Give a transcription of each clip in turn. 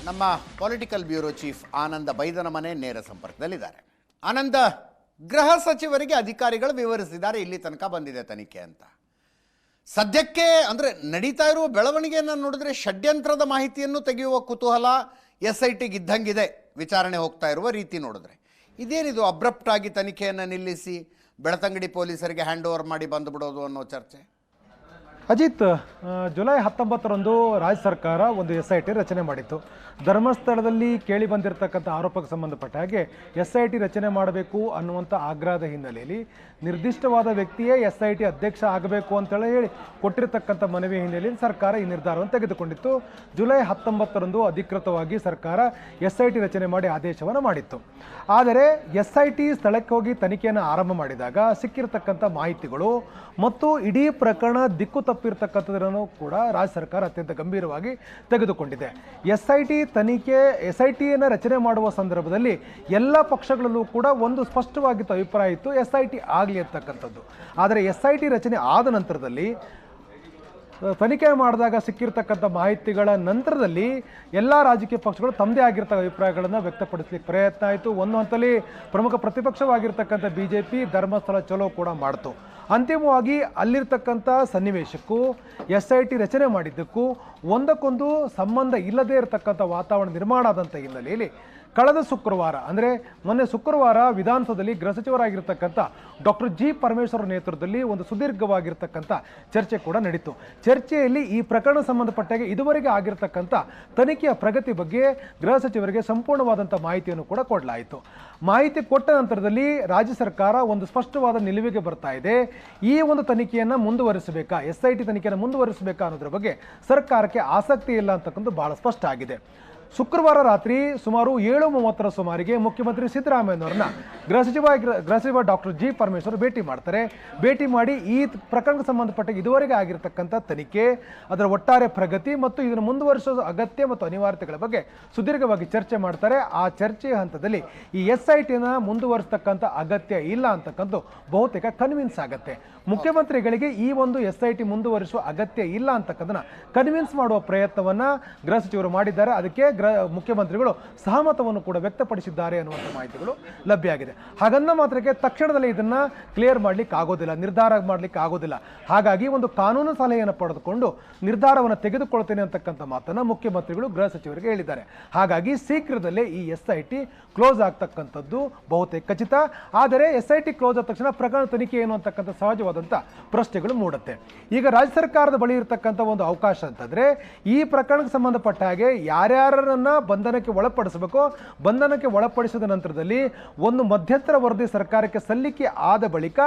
ನಮ್ಮ political bureau chief ಆನಂದ ಬೈದನ ಮನೆ ನೇರ ಸಂಪರ್ಕದಲ್ಲಿದ್ದಾರೆ. ಆನಂದ, ಗೃಹ ಸಚಿವರಿಗೆ ಅಧಿಕಾರಿಗಳು ವಿವರಿಸಿದ್ದಾರೆ ಇಲ್ಲಿ ತನಕ ಬಂದಿದೆ ತನಿಖೆ ಅಂತ. ಸದ್ಯಕ್ಕೆ ಅಂದರೆ ನಡೀತಾ ಇರುವ ಬೆಳವಣಿಗೆಯನ್ನು ನೋಡಿದ್ರೆ ಷಡ್ಯಂತ್ರದ ಮಾಹಿತಿಯನ್ನು ತೆಗೆಯುವ ಕುತೂಹಲ SITಗೆ ಇದ್ದಂಗಿದೆ. ವಿಚಾರಣೆ ಹೋಗ್ತಾ ಇರುವ ರೀತಿ ನೋಡಿದ್ರೆ ಇದೇನಿದು ಅಬ್ರಪ್ಟ್ ಆಗಿ ತನಿಖೆಯನ್ನು ನಿಲ್ಲಿಸಿ ಬೆಳತಂಗಡಿ ಪೊಲೀಸರಿಗೆ ಹ್ಯಾಂಡ್ ಓವರ್ ಮಾಡಿ ಬಂದುಬಿಡೋದು ಅನ್ನೋ ಚರ್ಚೆ? ಅಜಿತ್, ಜುಲೈ 19ರಂದು ರಾಜ್ಯ ಸರ್ಕಾರ ಒಂದು SIT ರಚನೆ ಮಾಡಿತ್ತು. ಧರ್ಮಸ್ಥಳದಲ್ಲಿ ಕೇಳಿ ಬಂದಿರತಕ್ಕಂಥ ಆರೋಪಕ್ಕೆ ಸಂಬಂಧಪಟ್ಟ ಹಾಗೆ SIT ರಚನೆ ಮಾಡಬೇಕು ಅನ್ನುವಂಥ ಆಗ್ರಹದ ಹಿನ್ನೆಲೆಯಲ್ಲಿ ನಿರ್ದಿಷ್ಟವಾದ ವ್ಯಕ್ತಿಯೇ SIT ಅಧ್ಯಕ್ಷ ಆಗಬೇಕು ಅಂತೇಳಿ ಹೇಳಿ ಕೊಟ್ಟಿರತಕ್ಕಂಥ ಮನವಿ ಹಿನ್ನೆಲೆಯಲ್ಲಿ ಸರ್ಕಾರ ಈ ನಿರ್ಧಾರವನ್ನು ತೆಗೆದುಕೊಂಡಿತ್ತು. ಜುಲೈ 19ರಂದು ಅಧಿಕೃತವಾಗಿ ಸರ್ಕಾರ SIT ರಚನೆ ಮಾಡಿ ಆದೇಶವನ್ನು ಮಾಡಿತ್ತು. ಆದರೆ SIT ಸ್ಥಳಕ್ಕೆ ಹೋಗಿ ತನಿಖೆಯನ್ನು ಆರಂಭ ಮಾಡಿದಾಗ ಸಿಕ್ಕಿರತಕ್ಕಂಥ ಮಾಹಿತಿಗಳು ಮತ್ತು ಇಡೀ ಪ್ರಕರಣ ದಿಕ್ಕು ತಪ್ಪಿರ್ತಕ್ಕಂಥದ್ದನ್ನು ಕೂಡ ರಾಜ್ಯ ಸರ್ಕಾರ ಅತ್ಯಂತ ಗಂಭೀರವಾಗಿ ತೆಗೆದುಕೊಂಡಿದೆ. SITಯನ್ನು ರಚನೆ ಮಾಡುವ ಸಂದರ್ಭದಲ್ಲಿ ಎಲ್ಲ ಪಕ್ಷಗಳಲ್ಲೂ ಕೂಡ ಒಂದು ಸ್ಪಷ್ಟವಾಗಿತ್ತು ಅಭಿಪ್ರಾಯ ಇತ್ತು, SIT ಆಗಲಿ ಅಂತಕ್ಕಂಥದ್ದು. ಆದರೆ SIT ರಚನೆ ಆದ ನಂತರದಲ್ಲಿ ತನಿಖೆ ಮಾಡಿದಾಗ ಸಿಕ್ಕಿರ್ತಕ್ಕಂಥ ಮಾಹಿತಿಗಳ ನಂತರದಲ್ಲಿ ಎಲ್ಲ ರಾಜಕೀಯ ಪಕ್ಷಗಳು ತಮ್ಮದೇ ಆಗಿರ್ತಕ್ಕ ಅಭಿಪ್ರಾಯಗಳನ್ನು ವ್ಯಕ್ತಪಡಿಸಲಿಕ್ಕೆ ಪ್ರಯತ್ನ ಆಯಿತು. ಒಂದು ಹಂತದಲ್ಲಿ ಪ್ರಮುಖ ಪ್ರತಿಪಕ್ಷವಾಗಿರ್ತಕ್ಕಂಥ BJP ಧರ್ಮಸ್ಥಳ ಚಲೋ ಕೂಡ ಮಾಡ್ತು. ಅಂತಿಮವಾಗಿ ಅಲ್ಲಿರ್ತಕ್ಕಂಥ ಸನ್ನಿವೇಶಕ್ಕೂ SIT ರಚನೆ ಮಾಡಿದ್ದಕ್ಕೂ ಒಂದಕ್ಕೊಂದು ಸಂಬಂಧ ಇಲ್ಲದೇ ಇರತಕ್ಕಂಥ ವಾತಾವರಣ ನಿರ್ಮಾಣ ಆದಂಥ ಹಿನ್ನೆಲೆಯಲ್ಲಿ ಕಳೆದ ಶುಕ್ರವಾರ ಅಂದರೆ ಮೊನ್ನೆ ಶುಕ್ರವಾರ ವಿಧಾನಸೌಧದಲ್ಲಿ ಗೃಹ ಸಚಿವರಾಗಿರ್ತಕ್ಕಂಥ ಡಾಕ್ಟರ್ G. ಪರಮೇಶ್ವರ್ ನೇತೃತ್ವದಲ್ಲಿ ಒಂದು ಸುದೀರ್ಘವಾಗಿರ್ತಕ್ಕಂಥ ಚರ್ಚೆ ಕೂಡ ನಡೀತು. ಚರ್ಚೆಯಲ್ಲಿ ಈ ಪ್ರಕರಣ ಸಂಬಂಧಪಟ್ಟಾಗೆ ಇದುವರೆಗೆ ಆಗಿರ್ತಕ್ಕಂಥ ತನಿಖೆಯ ಪ್ರಗತಿ ಬಗ್ಗೆ ಗೃಹ ಸಚಿವರಿಗೆ ಸಂಪೂರ್ಣವಾದಂಥ ಮಾಹಿತಿಯನ್ನು ಕೂಡ ಕೊಡಲಾಯಿತು. ಮಾಹಿತಿ ಕೊಟ್ಟ ನಂತರದಲ್ಲಿ ರಾಜ್ಯ ಸರ್ಕಾರ ಒಂದು ಸ್ಪಷ್ಟವಾದ ನಿಲುವಿಗೆ ಬರ್ತಾ ಇದೆ. ಈ ಒಂದು ತನಿಖೆಯನ್ನು ಮುಂದುವರಿಸಬೇಕಾ, SIT ತನಿಖೆಯನ್ನು ಮುಂದುವರಿಸಬೇಕಾ ಅನ್ನೋದ್ರ ಬಗ್ಗೆ ಸರ್ಕಾರಕ್ಕೆ ಆಸಕ್ತಿ ಇಲ್ಲ ಅಂತಕ್ಕಂಥ ಬಹಳ ಸ್ಪಷ್ಟ ಆಗಿದೆ. ಶುಕ್ರವಾರ ರಾತ್ರಿ ಸುಮಾರು 7:30ರ ಸುಮಾರಿಗೆ ಮುಖ್ಯಮಂತ್ರಿ ಸಿದ್ದರಾಮಯ್ಯನವರನ್ನ ಗೃಹ ಸಚಿವ ಡಾಕ್ಟರ್ G. ಪರಮೇಶ್ವರ್ ಭೇಟಿ ಮಾಡ್ತಾರೆ. ಭೇಟಿ ಮಾಡಿ ಈ ಪ್ರಕರಣಕ್ಕೆ ಸಂಬಂಧಪಟ್ಟ ಇದುವರೆಗೆ ಆಗಿರ್ತಕ್ಕಂಥ ತನಿಖೆ, ಅದರ ಒಟ್ಟಾರೆ ಪ್ರಗತಿ ಮತ್ತು ಇದನ್ನು ಮುಂದುವರಿಸುವ ಅಗತ್ಯ ಮತ್ತು ಅನಿವಾರ್ಯತೆಗಳ ಬಗ್ಗೆ ಸುದೀರ್ಘವಾಗಿ ಚರ್ಚೆ ಮಾಡ್ತಾರೆ. ಆ ಚರ್ಚೆಯ ಹಂತದಲ್ಲಿ ಈ SITನ ಮುಂದುವರಿಸ್ತಕ್ಕಂಥ ಅಗತ್ಯ ಇಲ್ಲ ಅಂತಕ್ಕಂಥ ಬಹುತೇಕ ಕನ್ವಿನ್ಸ್ ಆಗುತ್ತೆ. ಮುಖ್ಯಮಂತ್ರಿಗಳಿಗೆ ಈ ಒಂದು SIT ಮುಂದುವರಿಸುವ ಅಗತ್ಯ ಇಲ್ಲ ಅಂತಕ್ಕಂಥನ್ನ ಕನ್ವಿನ್ಸ್ ಮಾಡುವ ಪ್ರಯತ್ನವನ್ನು ಗೃಹ ಸಚಿವರು ಮಾಡಿದ್ದಾರೆ. ಅದಕ್ಕೆ ಮುಖ್ಯಮಂತ್ರಿಗಳು ಸಹಮತವನ್ನು ಕೂಡ ವ್ಯಕ್ತಪಡಿಸಿದ್ದಾರೆ ಅನ್ನುವಂಥ ಮಾಹಿತಿಗಳು ಲಭ್ಯ ಆಗಿದೆ. ಹಾಗನ್ನ ಮಾತ್ರಕ್ಕೆ ತಕ್ಷಣದಲ್ಲಿ ಇದನ್ನ ಕ್ಲಿಯರ್ ಮಾಡ್ಲಿಕ್ಕೆ ಆಗೋದಿಲ್ಲ, ನಿರ್ಧಾರ ಮಾಡ್ಲಿಕ್ಕೆ ಆಗೋದಿಲ್ಲ. ಹಾಗಾಗಿ ಒಂದು ಕಾನೂನು ಸಲಹೆಯನ್ನು ಪಡೆದುಕೊಂಡು ನಿರ್ಧಾರವನ್ನು ತೆಗೆದುಕೊಳ್ತೇನೆ ಅಂತಕ್ಕಂಥ ಮಾತನ್ನ ಮುಖ್ಯಮಂತ್ರಿಗಳು ಗೃಹ ಸಚಿವರಿಗೆ ಹೇಳಿದ್ದಾರೆ. ಹಾಗಾಗಿ ಶೀಘ್ರದಲ್ಲೇ ಈ SIT ಕ್ಲೋಸ್ ಆಗ್ತಕ್ಕಂಥದ್ದು ಬಹುತೇಕ ಖಚಿತ. ಆದರೆ SIT ಕ್ಲೋಸ್ ಆದ ತಕ್ಷಣ ಪ್ರಕರಣ ತನಿಖೆ ಏನು ಅಂತಕ್ಕಂಥ ಸಹಜವಾದಂಥ ಪ್ರಶ್ನೆಗಳು ಮೂಡುತ್ತೆ. ಈಗ ರಾಜ್ಯ ಸರ್ಕಾರದ ಬಳಿ ಇರತಕ್ಕಂಥ ಒಂದು ಅವಕಾಶ ಅಂತಂದ್ರೆ ಈ ಪ್ರಕರಣಕ್ಕೆ ಸಂಬಂಧಪಟ್ಟ ಹಾಗೆ ಯಾರ್ಯಾರನ್ನ ಬಂಧನಕ್ಕೆ ಒಳಪಡಿಸಬೇಕು, ಬಂಧನಕ್ಕೆ ಒಳಪಡಿಸಿದ ನಂತರದಲ್ಲಿ ಒಂದು ಮಧ್ಯಂತರ ವರದಿ ಸರ್ಕಾರಕ್ಕೆ ಸಲ್ಲಿಕೆ ಆದ ಬಳಿಕ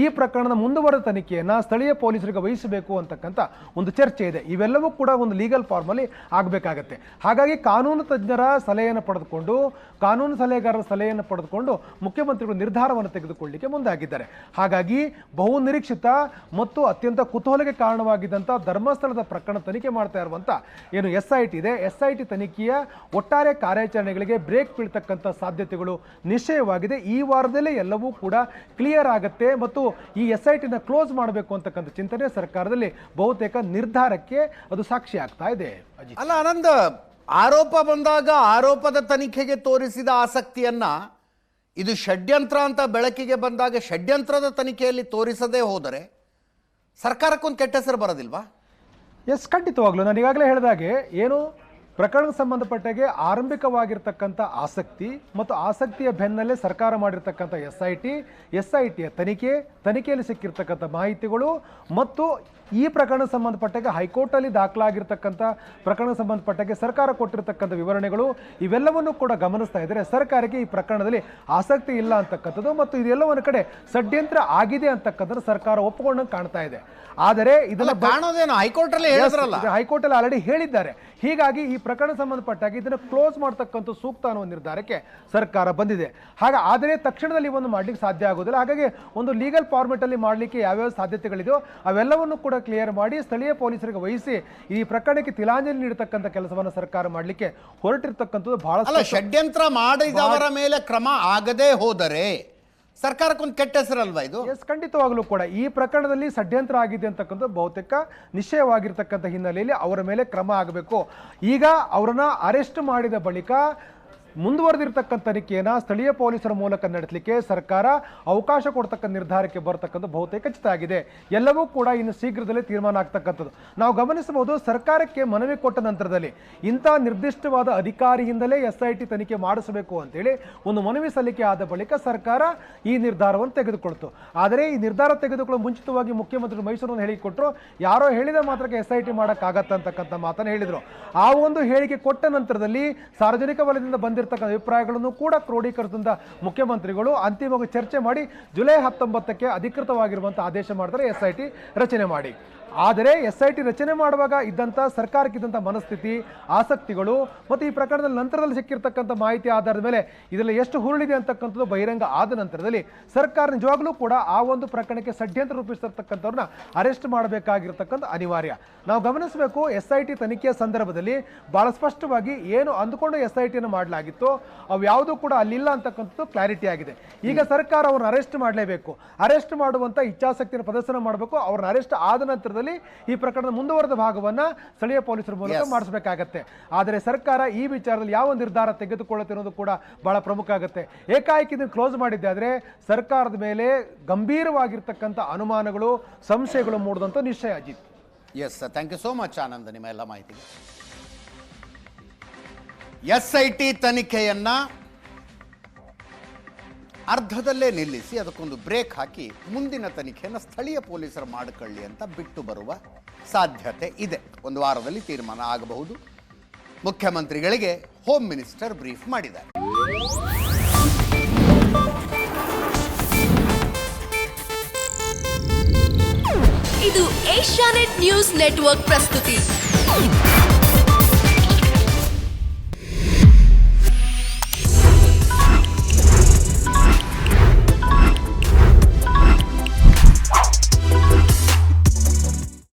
ಈ ಪ್ರಕರಣದ ಮುಂದುವರೆದ ತನಿಖೆಯನ್ನು ಸ್ಥಳೀಯ ಪೊಲೀಸರಿಗೆ ವಹಿಸಬೇಕು ಅಂತಕ್ಕಂಥ ಒಂದು ಚರ್ಚೆ ಇದೆ. ಇವೆಲ್ಲವೂ ಕೂಡ ಒಂದು ಲೀಗಲ್ ಫಾರ್ಮ್ ಅಲ್ಲಿ ಆಗಬೇಕಾಗತ್ತೆ. ಹಾಗಾಗಿ ಕಾನೂನು ತಜ್ಞರ ಸಲಹೆಯನ್ನು ಪಡೆದುಕೊಂಡು, ಕಾನೂನು ಸಲಹೆಗಾರರ ಸಲಹೆಯನ್ನು ಪಡೆದುಕೊಂಡು ಮುಖ್ಯಮಂತ್ರಿಗಳು ನಿರ್ಧಾರವನ್ನು ತೆಗೆದುಕೊಳ್ಳಲಿಕ್ಕೆ ಮುಂದಾಗಿದ್ದಾರೆ. ಹಾಗಾಗಿ ಬಹು ನಿರೀಕ್ಷಿತ ಮತ್ತು ಅತ್ಯಂತ ಕುತೂಹಲಕ್ಕೆ ಕಾರಣವಾಗಿದ್ದಂಥ ಧರ್ಮಸ್ಥಳದ ಪ್ರಕರಣ ತನಿಖೆ ಮಾಡ್ತಾ ಇರುವಂಥ ಏನು SIT ಇದೆ, SIT ತನಿಖೆಯ ಒಟ್ಟಾರೆ ಕಾರ್ಯಾಚರಣೆಗಳಿಗೆ ಬ್ರೇಕ್ ಬೀಳ್ತಕ್ಕಂಥ ಸಾಧ್ಯತೆಗಳು ನಿಶ್ಚಯವಾಗಿದೆ. ಈ ವಾರದಲ್ಲೇ ಎಲ್ಲವೂ ಕೂಡ ಕ್ಲಿಯರ್ ಆಗುತ್ತೆ ಮತ್ತು ಈ SITನ ಕ್ಲೋಸ್ ಮಾಡಬೇಕು ಅಂತಕ್ಕಂಥ ಚಿಂತನೆ ಸರ್ಕಾರದಲ್ಲಿ ಬಹುತೇಕ ನಿರ್ಧಾರಕ್ಕೆ ಅದು ಸಾಕ್ಷಿ ಆಗ್ತಾ ಇದೆ. ಅಲ್ಲ ಆನಂದ, ಆರೋಪ ಬಂದಾಗ ಆರೋಪದ ತನಿಖೆಗೆ ತೋರಿಸಿದ ಆಸಕ್ತಿಯನ್ನ ಇದು ಷಡ್ಯಂತ್ರ ಅಂತ ಬೆಳಕಿಗೆ ಬಂದಾಗ ಷಡ್ಯಂತ್ರದ ತನಿಖೆಯಲ್ಲಿ ತೋರಿಸದೇ ಹೋದರೆ ಸರ್ಕಾರಕ್ಕೊಂದು ಕೆಟ್ಟ ಹೆಸರು ಬರೋದಿಲ್ವಾ? ಎಸ್, ಖಂಡಿತವಾಗ್ಲೂ. ನಾನು ಈಗಾಗಲೇ ಹೇಳಿದಾಗೆ ಏನು ಪ್ರಕರಣಕ್ಕೆ ಸಂಬಂಧಪಟ್ಟಾಗೆ ಆರಂಭಿಕವಾಗಿರ್ತಕ್ಕಂಥ ಆಸಕ್ತಿ ಮತ್ತು ಆಸಕ್ತಿಯ ಬೆನ್ನಲ್ಲೇ ಸರ್ಕಾರ ಮಾಡಿರ್ತಕ್ಕಂಥ SITಯ ತನಿಖೆಯಲ್ಲಿ ಸಿಕ್ಕಿರ್ತಕ್ಕಂಥ ಮಾಹಿತಿಗಳು ಮತ್ತು ಈ ಪ್ರಕರಣ ಸಂಬಂಧಪಟ್ಟಾಗೆ ಹೈಕೋರ್ಟಲ್ಲಿ ದಾಖಲಾಗಿರ್ತಕ್ಕಂಥ ಪ್ರಕರಣ ಸಂಬಂಧಪಟ್ಟಾಗೆ ಸರ್ಕಾರ ಕೊಟ್ಟಿರ್ತಕ್ಕಂಥ ವಿವರಣೆಗಳು ಇವೆಲ್ಲವನ್ನು ಕೂಡ ಗಮನಿಸ್ತಾ ಇದ್ದಾರೆ. ಸರ್ಕಾರಕ್ಕೆ ಈ ಪ್ರಕರಣದಲ್ಲಿ ಆಸಕ್ತಿ ಇಲ್ಲ ಅಂತಕ್ಕಂಥದ್ದು ಮತ್ತು ಇದೆಲ್ಲವೊಂದು ಕಡೆ ಷಡ್ಯಂತ್ರ ಆಗಿದೆ ಅಂತಕ್ಕಂಥದ್ದು ಸರ್ಕಾರ ಒಪ್ಪಿಕೊಂಡಂಗೆ ಕಾಣ್ತಾ ಇದೆ. ಆದರೆ ಇದನ್ನ ಕಾಣೋದೇನು ಹೈಕೋರ್ಟಲ್ಲಿ ಹೇಳಿದ್ರಲ್ಲ, ಹೈಕೋರ್ಟಲ್ಲಿ ಆಲ್ರೆಡಿ ಹೇಳಿದ್ದಾರೆ. ಹೀಗಾಗಿ ಈ ಪ್ರಕರಣ ಸಂಬಂಧಪಟ್ಟಾಗಿ ಇದನ್ನು ಕ್ಲೋಸ್ ಮಾಡ್ತಕ್ಕಂಥ ಸೂಕ್ತ ಅನ್ನುವ ನಿರ್ಧಾರಕ್ಕೆ ಸರ್ಕಾರ ಬಂದಿದೆ. ಆದರೆ ತಕ್ಷಣದಲ್ಲಿ ಒಂದು ಮಾಡ್ಲಿಕ್ಕೆ ಸಾಧ್ಯ ಆಗೋದಿಲ್ಲ. ಹಾಗಾಗಿ ಒಂದು ಲೀಗಲ್ ಫಾರ್ಮೆಟ್ ಅಲ್ಲಿ ಮಾಡಲಿಕ್ಕೆ ಯಾವ್ಯಾವ ಸಾಧ್ಯತೆಗಳಿದೆಯೋ ಅವೆಲ್ಲವನ್ನು ಕೂಡ ಕ್ಲಿಯರ್ ಮಾಡಿ ಸ್ಥಳೀಯ ಪೊಲೀಸರಿಗೆ ವಹಿಸಿ ಈ ಪ್ರಕರಣಕ್ಕೆ ತಿಲಾಂಜಲಿ ನೀಡತಕ್ಕಂಥ ಕೆಲಸವನ್ನು ಸರ್ಕಾರ ಮಾಡಲಿಕ್ಕೆ ಹೊರಟಿರ್ತಕ್ಕಂಥದ್ದು ಬಹಳ ಷಡ್ಯಂತ್ರ ಮಾಡಿದವರ ಮೇಲೆ ಕ್ರಮ ಆಗದೆ ಹೋದರೆ ಸರ್ಕಾರಕ್ಕೊಂದು ಕೆಟ್ಟ ಹೆಸರಲ್ವಾ ಇದು? ಎಸ್, ಖಂಡಿತವಾಗಲೂ ಕೂಡ ಈ ಪ್ರಕರಣದಲ್ಲಿ ಷಡ್ಯಂತ್ರ ಆಗಿದೆ ಅಂತಕ್ಕಂಥದ್ದು ಬಹುತೇಕ ನಿಶ್ಚಯವಾಗಿರ್ತಕ್ಕಂಥ ಹಿನ್ನೆಲೆಯಲ್ಲಿ ಅವರ ಮೇಲೆ ಕ್ರಮ ಆಗಬೇಕು. ಈಗ ಅವರನ್ನ ಅರೆಸ್ಟ್ ಮಾಡಿದ ಬಳಿಕ ಮುಂದುವರೆದಿರ್ತಕ್ಕಂಥ ತನಿಖೆಯನ್ನು ಸ್ಥಳೀಯ ಪೊಲೀಸರ ಮೂಲಕ ನಡೆಸಲಿಕ್ಕೆ ಸರ್ಕಾರ ಅವಕಾಶ ಕೊಡ್ತಕ್ಕಂಥ ನಿರ್ಧಾರಕ್ಕೆ ಬರ್ತಕ್ಕಂಥ ಬಹುತೇಕ ಖಚಿತ ಆಗಿದೆ. ಎಲ್ಲವೂ ಕೂಡ ಇನ್ನು ಶೀಘ್ರದಲ್ಲೇ ತೀರ್ಮಾನ ಆಗ್ತಕ್ಕಂಥದ್ದು ನಾವು ಗಮನಿಸಬಹುದು. ಸರ್ಕಾರಕ್ಕೆ ಮನವಿ ಕೊಟ್ಟ ನಂತರದಲ್ಲಿ ಇಂಥ ನಿರ್ದಿಷ್ಟವಾದ ಅಧಿಕಾರಿಯಿಂದಲೇ SIT ತನಿಖೆ ಮಾಡಿಸಬೇಕು ಅಂತೇಳಿ ಒಂದು ಮನವಿ ಸಲ್ಲಿಕೆ ಆದ ಬಳಿಕ ಸರ್ಕಾರ ಈ ನಿರ್ಧಾರವನ್ನು ತೆಗೆದುಕೊಳ್ತು. ಆದರೆ ಈ ನಿರ್ಧಾರ ತೆಗೆದುಕೊಳ್ಳೋ ಮುಂಚಿತವಾಗಿ ಮುಖ್ಯಮಂತ್ರಿ ಮೈಸೂರನ್ನು ಹೇಳಿಕೊಟ್ರು. ಯಾರೋ ಹೇಳಿದ ಮಾತ್ರಕ್ಕೆ SIT ಮಾಡೋಕ್ಕಾಗತ್ತಂತಕ್ಕಂಥ ಮಾತನ್ನು ಹೇಳಿದರು. ಆ ಒಂದು ಹೇಳಿಕೆ ಕೊಟ್ಟ ನಂತರದಲ್ಲಿ ಸಾರ್ವಜನಿಕ ವಲಯದಿಂದ ಬಂದಿರತಕ್ಕಂಥ ಅಭಿಪ್ರಾಯಗಳನ್ನು ಕೂಡ ಕ್ರೋಢೀಕರಿಸಿದ ಮುಖ್ಯಮಂತ್ರಿಗಳು ಅಂತಿಮವಾಗಿ ಚರ್ಚೆ ಮಾಡಿ ಜುಲೈ 19ಕ್ಕೆ ಅಧಿಕೃತವಾಗಿರುವಂತಹ ಆದೇಶ ಮಾಡಿದರೆ SIT ರಚನೆ ಮಾಡಿ. ಆದರೆ SIT ರಚನೆ ಮಾಡುವಾಗ ಇದ್ದಂಥ ಸರ್ಕಾರಕ್ಕಿದ್ದಂಥ ಮನಸ್ಥಿತಿ, ಆಸಕ್ತಿಗಳು ಮತ್ತು ಈ ಪ್ರಕರಣದಲ್ಲಿ ನಂತರದಲ್ಲಿ ಸಿಕ್ಕಿರ್ತಕ್ಕಂಥ ಮಾಹಿತಿ ಆಧಾರದ ಮೇಲೆ ಇದರಲ್ಲಿ ಎಷ್ಟು ಹುರುಳಿದೆ ಅಂತಕ್ಕಂಥದ್ದು ಬಹಿರಂಗ ಆದ ನಂತರದಲ್ಲಿ ಸರ್ಕಾರ ನಿಜವಾಗ್ಲೂ ಕೂಡ ಆ ಒಂದು ಪ್ರಕರಣಕ್ಕೆ ಷಡ್ಯಂತ್ರ ರೂಪಿಸಿರ್ತಕ್ಕಂಥವ್ರನ್ನ ಅರೆಸ್ಟ್ ಮಾಡಬೇಕಾಗಿರ್ತಕ್ಕಂಥ ಅನಿವಾರ್ಯ. ನಾವು ಗಮನಿಸಬೇಕು, SIT ತನಿಖೆಯ ಸಂದರ್ಭದಲ್ಲಿ ಬಹಳ ಸ್ಪಷ್ಟವಾಗಿ ಏನು ಅಂದುಕೊಂಡು SIT ಮಾಡಲಾಗಿತ್ತು ಅವು ಯಾವುದೂ ಕೂಡ ಅಲ್ಲಿಲ್ಲ ಅಂತಕ್ಕಂಥದ್ದು ಕ್ಲಾರಿಟಿ ಆಗಿದೆ. ಈಗ ಸರ್ಕಾರ ಅವ್ರನ್ನ ಅರೆಸ್ಟ್ ಮಾಡಲೇಬೇಕು. ಅರೆಸ್ಟ್ ಮಾಡುವಂಥ ಇಚ್ಛಾಶಕ್ತಿಯನ್ನು ಪ್ರದರ್ಶನ ಮಾಡಬೇಕು. ಅವ್ರನ್ನ ಅರೆಸ್ಟ್ ಆದ ನಂತರದಲ್ಲಿ ಈ ಪ್ರಕರಣದ ಮುಂದುವರೆದ ಭಾಗವನ್ನ ಸ್ಥಳೀಯ ಪೊಲೀಸರ ಮೂಲಕ ಮಾಡಿಸಬೇಕಾಗತ್ತೆ. ಆದರೆ ಸರ್ಕಾರ ಈ ವಿಚಾರದಲ್ಲಿ ಯಾವ ನಿರ್ಧಾರ ತೆಗೆದುಕೊಳ್ಳುತ್ತೆ ಅನ್ನೋದು ಕೂಡ ಬಹಳ ಪ್ರಮುಖ ಆಗುತ್ತೆ. ಏಕಾಏಕಿ ಇದನ್ನು ಕ್ಲೋಸ್ ಮಾಡಿದ್ದೆ ಆದರೆ ಸರ್ಕಾರದ ಮೇಲೆ ಗಂಭೀರವಾಗಿರ್ತಕ್ಕಂಥ ಅನುಮಾನಗಳು, ಸಂಶಯಗಳು ಮೂಡುವಂಥ ನಿಶ್ಚಯ. Ajit, yes, thank you so much Anand ನಿಮ್ಮ ಎಲ್ಲ ಮಾಹಿತಿಗೆ. SIT ತನಿಖೆಯನ್ನ ಅರ್ಧದಲ್ಲೇ ನಿಲ್ಲಿಸಿ ಅದಕ್ಕೊಂದು ಬ್ರೇಕ್ ಹಾಕಿ ಮುಂದಿನ ತನಿಖೆಯನ್ನು ಸ್ಥಳೀಯ ಪೊಲೀಸರು ಮಾಡಿಕೊಳ್ಳಿ ಅಂತ ಬಿಟ್ಟು ಬರುವ ಸಾಧ್ಯತೆ ಇದೆ. ಒಂದು ವಾರದಲ್ಲಿ ತೀರ್ಮಾನ ಆಗಬಹುದು. ಮುಖ್ಯಮಂತ್ರಿಗಳಿಗೆ ಹೋಮ್ ಮಿನಿಸ್ಟರ್ ಬ್ರೀಫ್ ಮಾಡಿದ್ದಾರೆ. ಇದು ಏಷ್ಯಾನೆಟ್ ನ್ಯೂಸ್ ನೆಟ್ವರ್ಕ್ ಪ್ರಸ್ತುತಿ.